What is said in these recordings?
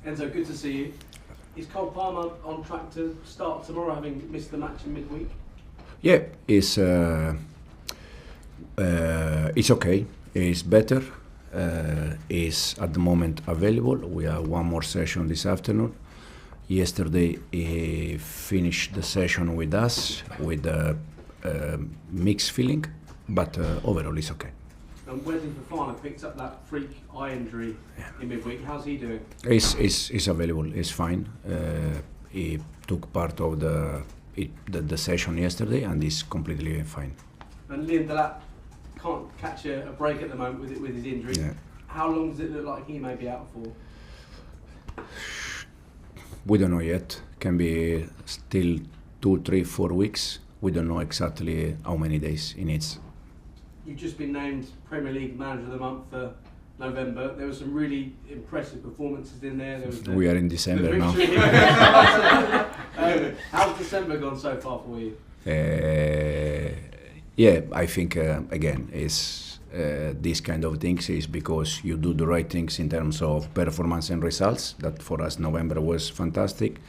Enzo, good to see you. Is Cole Palmer on track to start tomorrow, having missed the match in midweek? Yeah, it's okay. It's better. Is at the moment available. We have one more session this afternoon. Yesterday he finished the session with us with a mixed feeling, but overall it's okay. And Wesley Fofana picked up that freak eye injury in midweek. How's he doing? He's available. He's fine. He took part of the session yesterday and he's completely fine. And Liam Delap can't catch a break at the moment with his injury. Yeah. How long does it look like he may be out for? We don't know yet. Can be still 2, 3, 4 weeks. We don't know exactly how many days he needs. You've just been named Premier League Manager of the Month for November. There were some really impressive performances in there. We are in December now. How's December gone so far for you? Yeah, I think again is these kind of things is because you do the right things in terms of performance and results. That for us November was fantastic.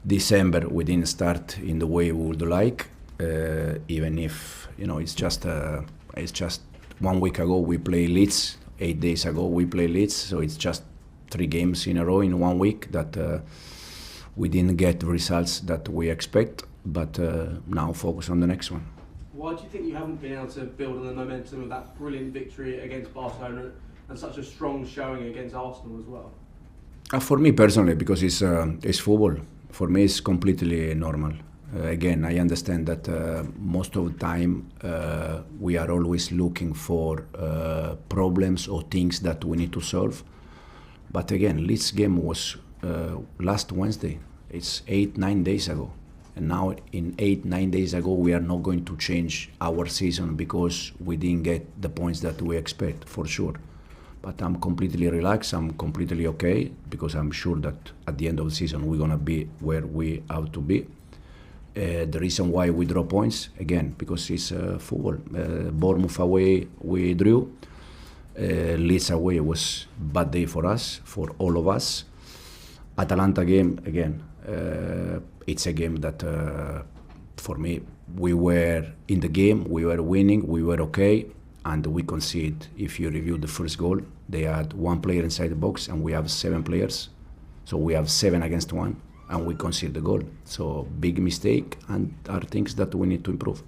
December we didn't start in the way we would like, even if it's just 1 week ago we play Leeds, 8 days ago we play Leeds, so it's just 3 games in a row in 1 week that we didn't get the results that we expect, but now focus on the next one. Why do you think you haven't been able to build on the momentum of that brilliant victory against Barcelona and such a strong showing against Arsenal as well? For me personally, because it's football. For me, it's completely normal. Again, I understand that most of the time we are always looking for problems or things that we need to solve. But again, Leeds game was last Wednesday. It's 8-9 days ago. And now in 8-9 days ago, we are not going to change our season because we didn't get the points that we expect, for sure. But I'm completely relaxed, I'm completely okay, because I'm sure that at the end of the season, we're going to be where we have to be. The reason why we draw points, again, because it's football. Bournemouth away, we drew. Leeds away was a bad day for us, for all of us. Atalanta game, again, it's a game that, for me, we were in the game, we were winning, we were okay, and we conceded. If you review the first goal, they had 1 player inside the box, and we have 7 players. So we have 7 against 1, and we conceded the goal. So big mistake, and are things that we need to improve.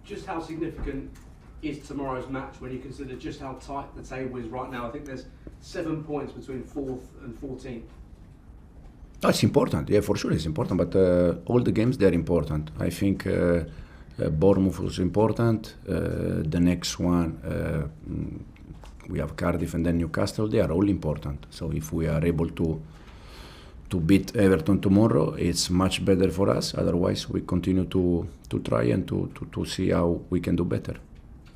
Just how significant is tomorrow's match when you consider just how tight the table is right now? I think there's 7 points between 4th and 14th. It's important, yeah, for sure it's important, but all the games, they're important. I think Bournemouth was important, the next one, we have Cardiff and then Newcastle, they are all important. So if we are able to beat Everton tomorrow, it's much better for us, otherwise we continue to try and to see how we can do better.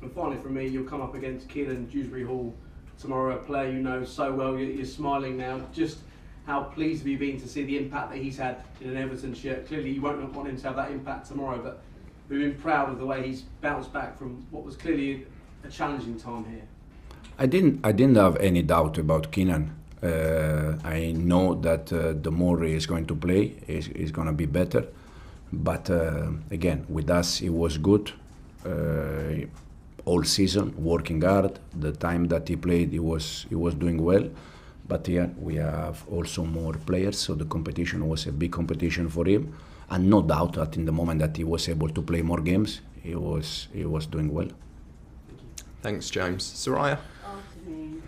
And finally from me, you'll come up against Keelan Dewsbury Hall tomorrow, a player you know so well, you're smiling now. Just how pleased have you been to see the impact that he's had in an Everton shirt? Clearly you won't want him to have that impact tomorrow, but we've been proud of the way he's bounced back from what was clearly a challenging time here. I didn't have any doubt about Keelan. I know that the more he is going to play, he's going to be better. But again, with us, he was good all season, working hard. The time that he played, he was doing well. But yeah, we have also more players, so the competition was a big competition for him. And no doubt that in the moment that he was able to play more games, he was doing well. Thanks, James. Soraya? Afternoon.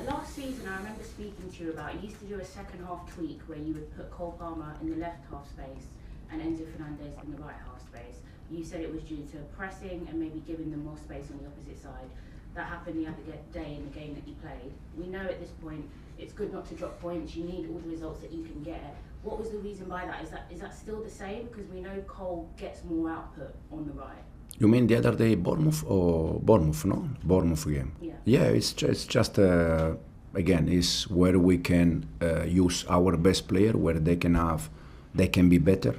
Last season, I remember speaking to you about, you used to do a second half tweak where you would put Cole Palmer in the left half space and Enzo Fernandez in the right half space. You said it was due to pressing and maybe giving them more space on the opposite side. That happened the other day in the game that you played. We know at this point it's good not to drop points. You need all the results that you can get. What was the reason by that? Is that still the same? Because we know Cole gets more output on the right. You mean the other day Bournemouth or Bournemouth, no? Bournemouth game. Yeah, it's just again, is where we can use our best player, where they can be better.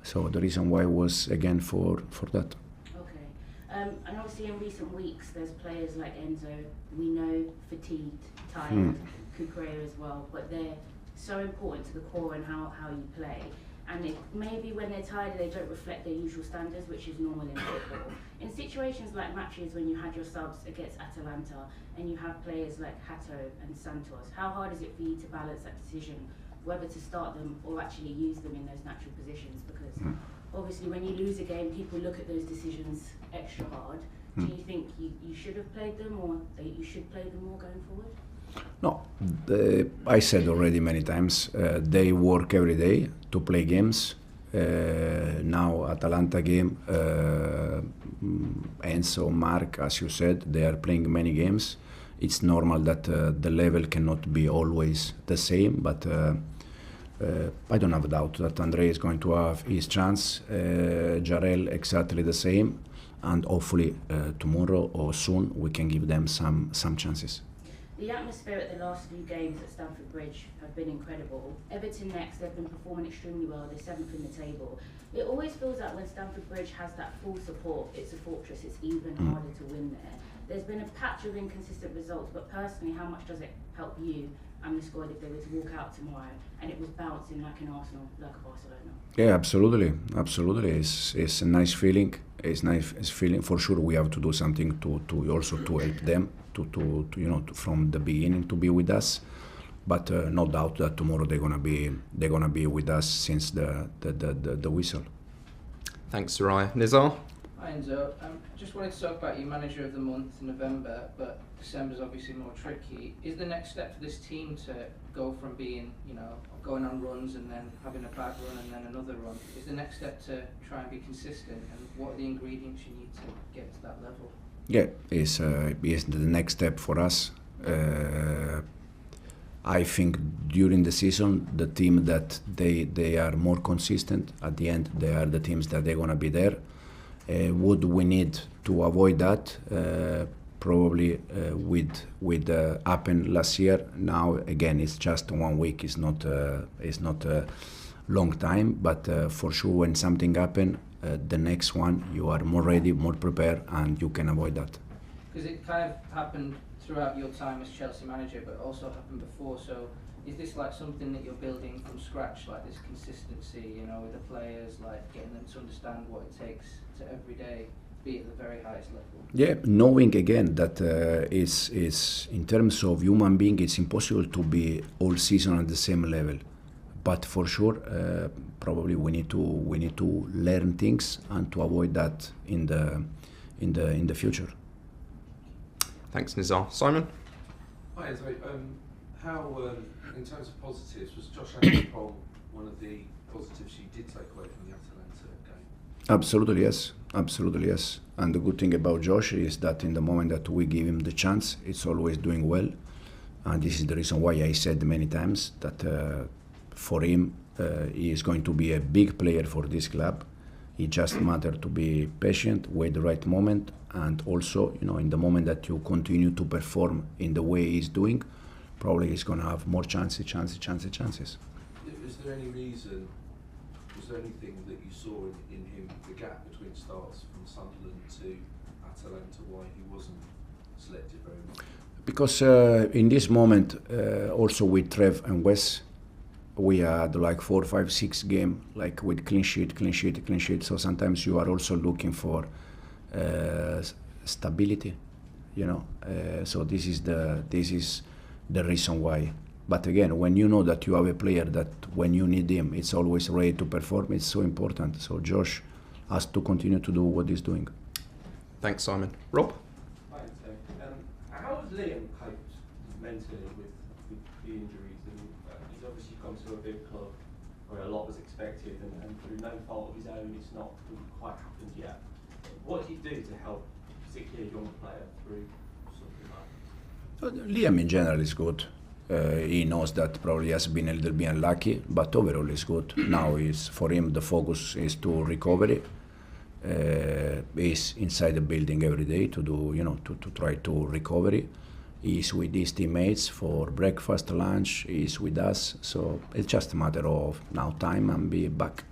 So the reason why was again for that. Okay, and obviously in recent weeks there's players like Enzo, we know fatigued, tired, Cucurella as well, but they're so important to the core and how you play. And maybe when they're tired, they don't reflect their usual standards, which is normal in football. In situations like matches when you had your subs against Atalanta and you have players like Hato and Santos, how hard is it for you to balance that decision, whether to start them or actually use them in those natural positions? Because obviously when you lose a game, people look at those decisions extra hard. Do you think you should have played them, or that you should play them more going forward? No, I said already many times, they work every day to play games. Now Atalanta game, Enzo, Mark, as you said, they are playing many games. It's normal that the level cannot be always the same, but I don't have a doubt that Andre is going to have his chance, Jarell exactly the same, and hopefully tomorrow or soon we can give them some chances. The atmosphere at the last few games at Stamford Bridge have been incredible. Everton next, they've been performing extremely well. They're 7th in the table. It always feels like when Stamford Bridge has that full support, it's a fortress. It's even harder to win there. There's been a patch of inconsistent results, but personally, how much does it help you and the squad if they were to walk out tomorrow and it was bouncing like an Arsenal, like a Barcelona? Yeah, absolutely. It's a nice feeling. It's nice feeling. For sure, we have to do something to also to help them to from the beginning to be with us. But no doubt that tomorrow they're gonna be with us since the whistle. Thanks, Soraya. Nizar? Hi Enzo, just wanted to talk about your manager of the month in November, but December's obviously more tricky. Is the next step for this team to go from being, going on runs and then having a bad run and then another run? Is the next step to try and be consistent, and what are the ingredients you need to get to that level? Yeah, it's the next step for us. I think during the season, the team that they are more consistent, at the end, they are the teams that they're gonna be there. What we need to avoid that, probably with happened last year. Now again, it's just 1 week. It's not a long time, but for sure, when something happen, the next one you are more ready, more prepared, and you can avoid that. Because it kind of happened throughout your time as Chelsea manager, but also happened before. So is this like something that you're building from scratch, like this consistency, with the players, like getting them to understand what it takes to every day be at the very highest level? Yeah, knowing again that is in terms of human being, it's impossible to be all season at the same level. But for sure, probably we need to learn things and to avoid that in the future. Thanks, Nizar. Simon? Hi, Enzo. How, in terms of positives, was Josh Armstrong one of the positives you did take away from the Atalanta game? Absolutely yes. And the good thing about Josh is that in the moment that we give him the chance, it's always doing well. And this is the reason why I said many times that for him, he is going to be a big player for this club. It just matters to be patient, wait the right moment, and also, in the moment that you continue to perform in the way he's doing, probably he's going to have more chances. Is there any reason, was there anything that you saw in him, the gap between starts from Sunderland to Atalanta, why he wasn't selected very much? Because in this moment, also with Trev and Wes, we had like 4, 5, 6 game like with clean sheet. So sometimes you are also looking for stability, So this is the reason why. But again, when you know that you have a player that when you need him, it's always ready to perform, it's so important. So Josh has to continue to do what he's doing. Thanks, Simon. Rob? Hi, Enzo. How has Liam coped mentally with the injuries? And he's obviously come to a big club where a lot was expected, and through no fault of his own, it's not quite happened yet. What did he do to help, particularly a young player, through something like that? Liam in general is good. He knows that probably has been a little bit unlucky, but overall is good. Now for him the focus is to recovery. He's inside the building every day to do, to try to recovery. He's with his teammates for breakfast, lunch. He's with us, so it's just a matter of now time and be back.